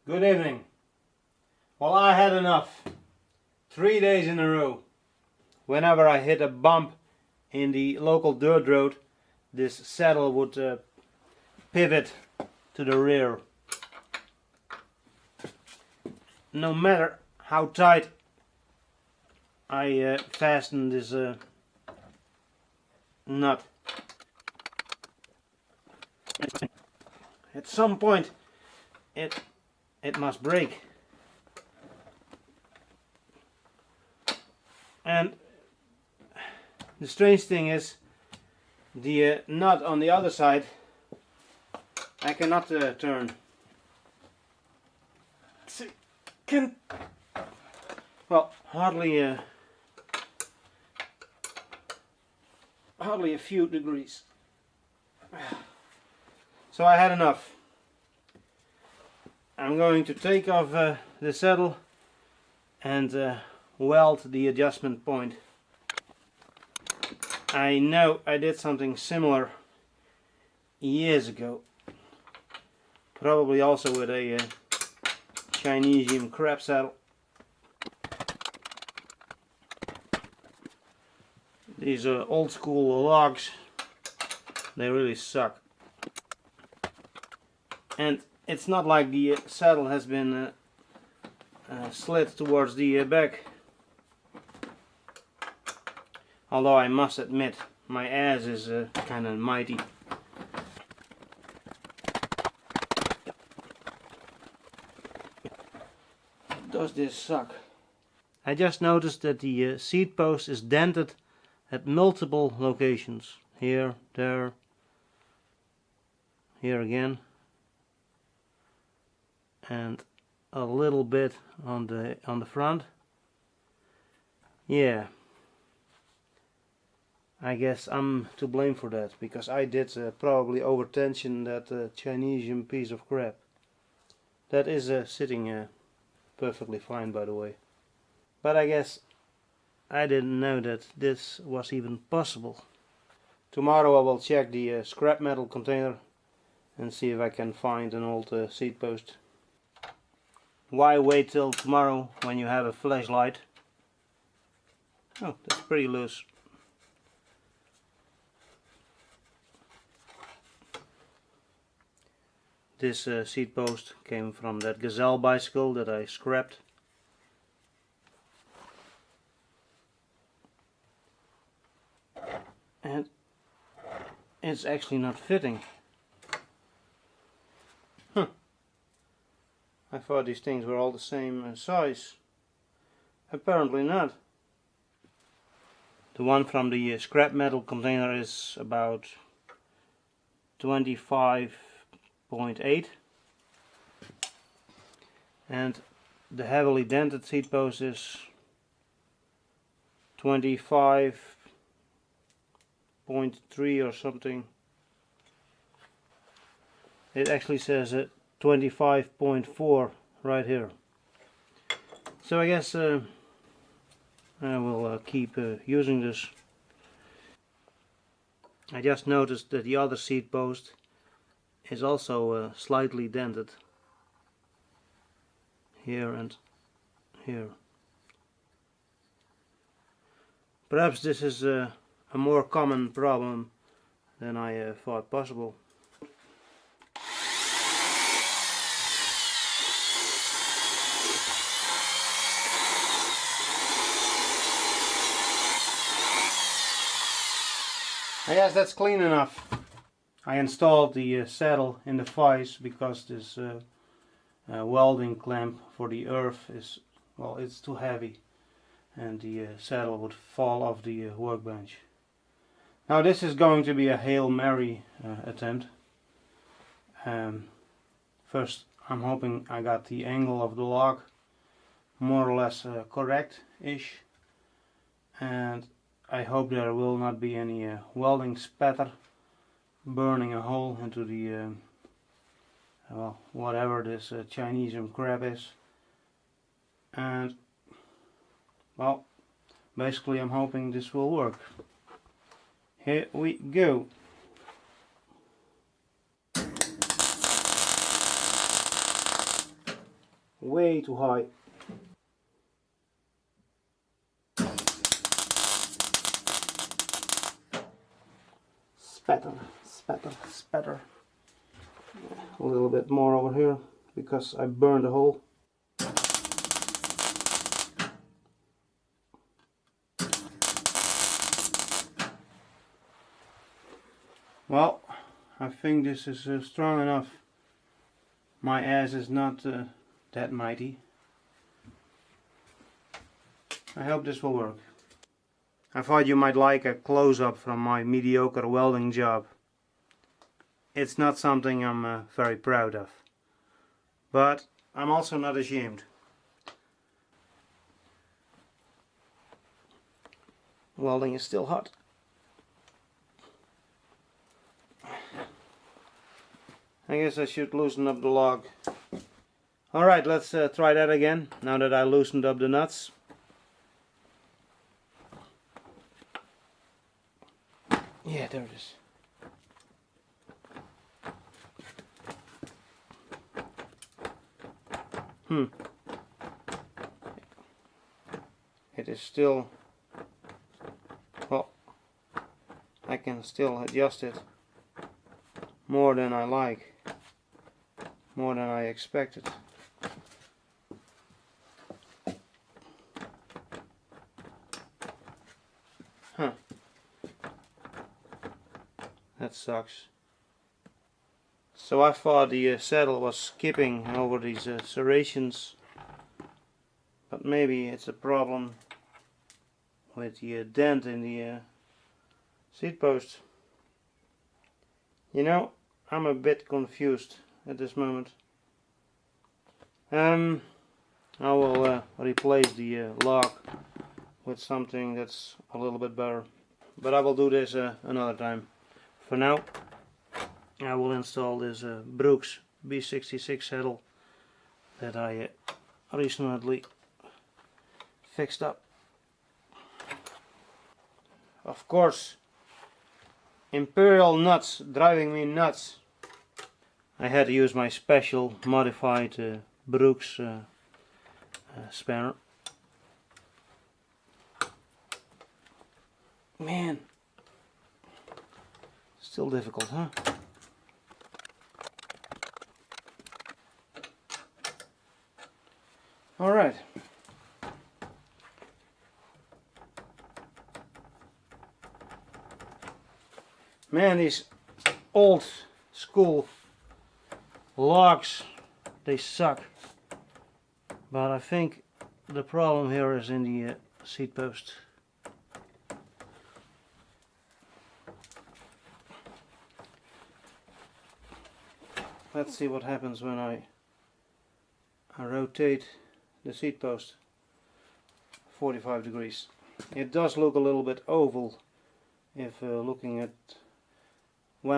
Good evening. Well, I had enough. 3 days in a row. Whenever I hit a bump in the local dirt road, this saddle would pivot to the rear. No matter how tight I fasten this nut, at some point it must break. And the strange thing is, the nut on the other side I cannot turn. Well, hardly a few degrees. So I had enough. I'm going to take off the saddle and weld the adjustment point. I know I did something similar years ago, probably also with a Chinese crab saddle. These old school logs, they really suck. And it's not like the saddle has been slid towards the back. Although I must admit, my ass is kind of mighty. Does this suck? I just noticed that the seat post is dented at multiple locations. Here, there, here again, and a little bit on the front. Yeah, I guess I'm to blame for that, because I did probably over tension that Chinese piece of crap. That is sitting perfectly fine, by the way. But I guess I didn't know that this was even possible. Tomorrow I will check the scrap metal container and see if I can find an old seat post. Why wait till tomorrow when you have a flashlight? Oh, that's pretty loose. This seat post came from that Gazelle bicycle that I scrapped. And it's actually not fitting. I thought these things were all the same size. Apparently not. The one from the scrap metal container is about 25.8, and the heavily dented seat post is 25.3 or something. It actually says 25.4 right here. So I guess I will keep using this. I just noticed that the other seat post is also slightly dented here and here. Perhaps this is a more common problem than I thought possible. I guess that's clean enough. I installed the saddle in the vise because this welding clamp for the earth is, well, it's too heavy and the saddle would fall off the workbench. Now this is going to be a Hail Mary attempt. First, I'm hoping I got the angle of the log more or less correct-ish, and I hope there will not be any welding spatter burning a hole into the well, whatever this Chinese crab is. And well, basically I'm hoping this will work. Here we go. Way too high. Spatter, spatter, spatter. A little bit more over here because I burned a hole. Well, I think this is strong enough. My ass is not that mighty. I hope this will work. I thought you might like a close-up from my mediocre welding job. It's not something I'm very proud of. But I'm also not ashamed. Welding is still hot. I guess I should loosen up the log. Alright, let's try that again, now that I loosened up the nuts. Yeah, there it is. It is still, well, I can still adjust it more than I like, more than I expected. Huh. That sucks. So I thought the saddle was skipping over these serrations, but maybe it's a problem with the dent in the seat post. You know, I'm a bit confused at this moment. I will replace the lock with something that's a little bit better, but I will do this another time. For now, I will install this Brooks B66 saddle that I recently fixed up. Of course, Imperial nuts driving me nuts. I had to use my special modified Brooks spanner. Man, still difficult, huh? All right. Man, these old school logs, they suck. But I think the problem here is in the seat post. Let's see what happens when I rotate the seat post 45 degrees. It does look a little bit oval if when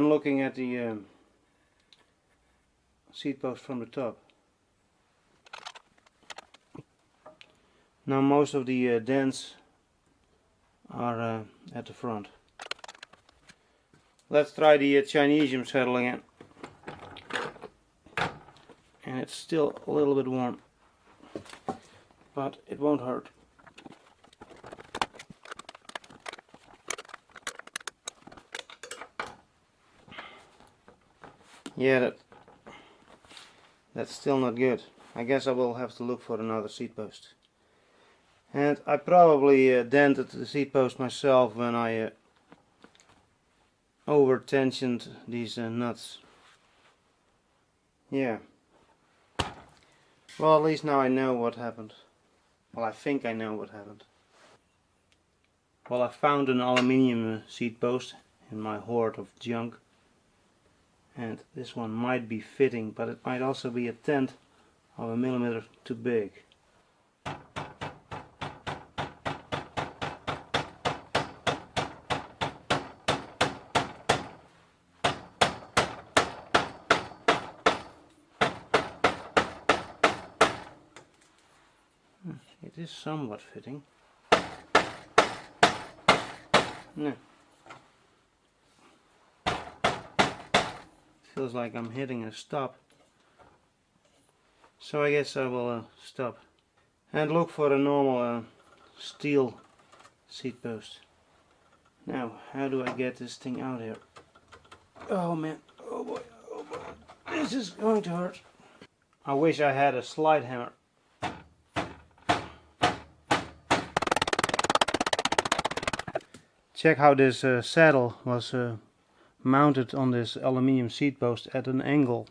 looking at the seat post from the top. Now most of the dents are at the front. Let's try the Chinesium saddle again. And it's still a little bit warm, but it won't hurt. Yeah, that's still not good. I guess I will have to look for another seat post. And I probably dented the seat post myself when I over tensioned these nuts. Yeah. Well, at least now I know what happened. Well, I think I know what happened. Well, I found an aluminium seat post in my hoard of junk. And this one might be fitting, but it might also be a tenth of a millimeter too big. It is somewhat fitting. No. Feels like I'm hitting a stop. So I guess I will stop and look for a normal steel seat post. Now, how do I get this thing out here? Oh man, oh boy, this is going to hurt. I wish I had a slide hammer. Check how this saddle was mounted on this aluminium seat post at an angle.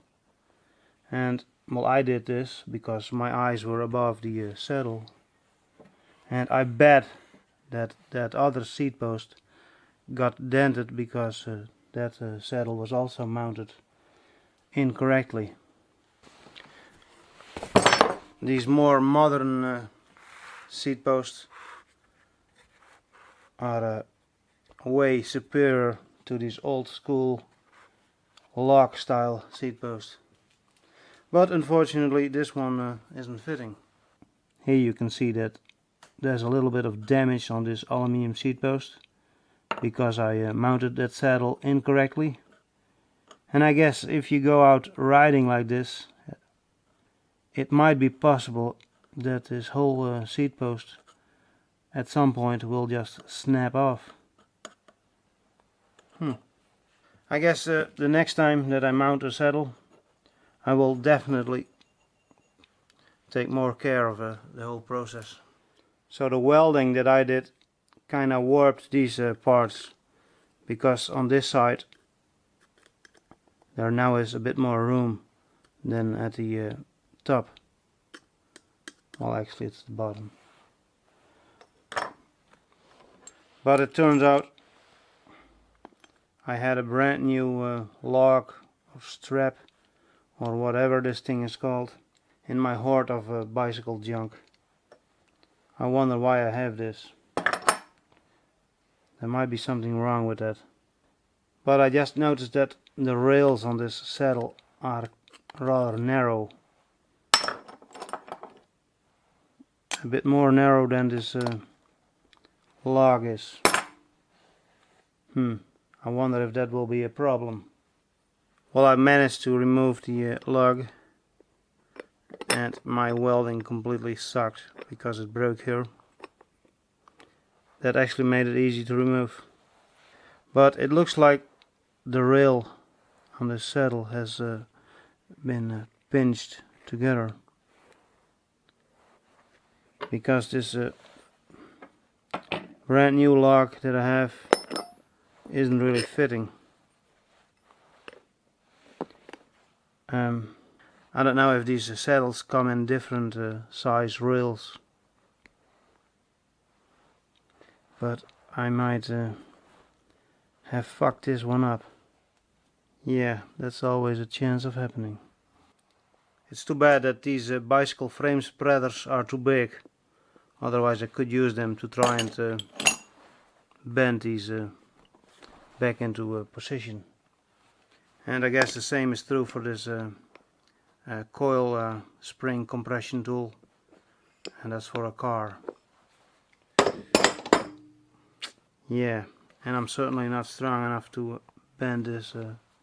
And well, I did this because my eyes were above the saddle. And I bet that that other seat post got dented because that saddle was also mounted incorrectly. These more modern seat posts are way superior to these old school log style seat posts. But unfortunately this one isn't fitting. Here you can see that there's a little bit of damage on this aluminium seat post because I mounted that saddle incorrectly. And I guess if you go out riding like this, it might be possible that this whole seat post at some point will just snap off. I guess the next time that I mount a saddle, I will definitely take more care of the whole process. So the welding that I did kinda warped these parts, because on this side there now is a bit more room than at the top. Well, actually it's the bottom. But it turns out I had a brand new log or strap or whatever this thing is called in my hoard of bicycle junk. I wonder why I have this. There might be something wrong with that. But I just noticed that the rails on this saddle are rather narrow. A bit more narrow than this log is. I wonder if that will be a problem. Well, I managed to remove the lug, and my welding completely sucked because it broke here. That actually made it easy to remove. But it looks like the rail on this saddle has been pinched together, because this brand new log that I have isn't really fitting. I don't know if these saddles come in different size rails, but I might have fucked this one up. Yeah, that's always a chance of happening. It's too bad that these bicycle frame spreaders are too big. Otherwise I could use them to try and bend these back into position. And I guess the same is true for this coil spring compression tool, and that's for a car. Yeah, and I'm certainly not strong enough to bend this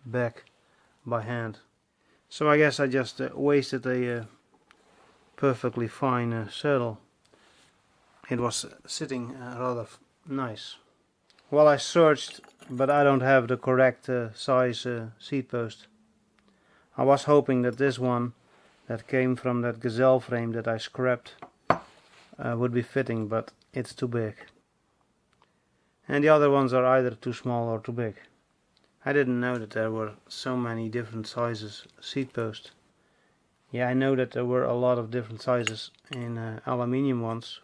back by hand. So I guess I just wasted a perfectly fine saddle. It was sitting rather nice. Well, I searched, but I don't have the correct size seat post. I was hoping that this one that came from that Gazelle frame that I scrapped would be fitting, but it's too big. And the other ones are either too small or too big. I didn't know that there were so many different sizes seat post. Yeah, I know that there were a lot of different sizes in aluminium ones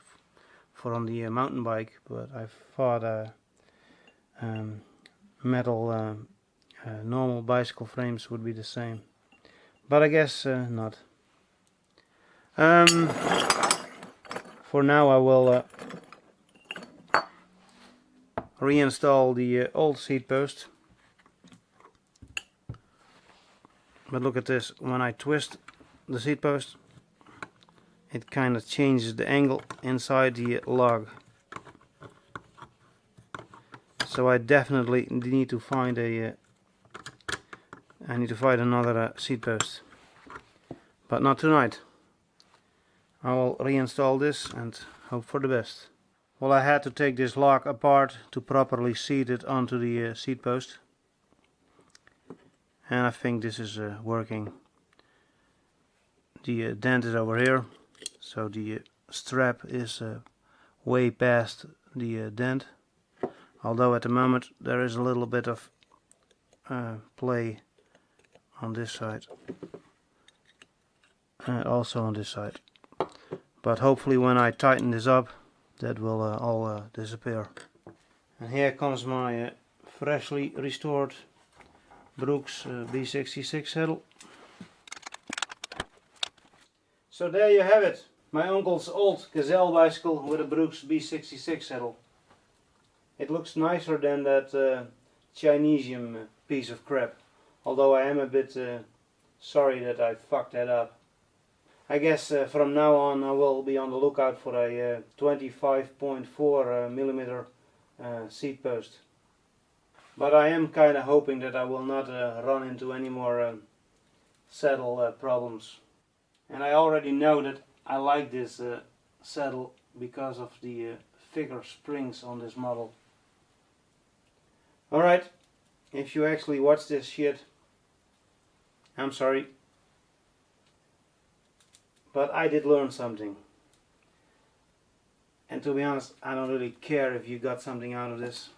for on the mountain bike, but I thought metal normal bicycle frames would be the same. But I guess not. For now I will reinstall the old seat post. But look at this, when I twist the seat post, it kind of changes the angle inside the lug. So I definitely need to find another seat post, but not tonight. I will reinstall this and hope for the best. Well, I had to take this lock apart to properly seat it onto the seat post, and I think this is working. The dent is over here, so the strap is way past the dent, although at the moment there is a little bit of play on this side, also on this side, but hopefully when I tighten this up that will all disappear. And here comes my freshly restored Brooks B66 saddle. So there you have it, my uncle's old Gazelle bicycle with a Brooks B66 saddle. It looks nicer than that Chinesium piece of crap, although I am a bit sorry that I fucked that up. I guess from now on I will be on the lookout for a 25.4 millimeter seat post. But I am kind of hoping that I will not run into any more saddle problems. And I already know that I like this saddle because of the figure springs on this model. Alright, if you actually watch this shit, I'm sorry. But I did learn something. And to be honest, I don't really care if you got something out of this.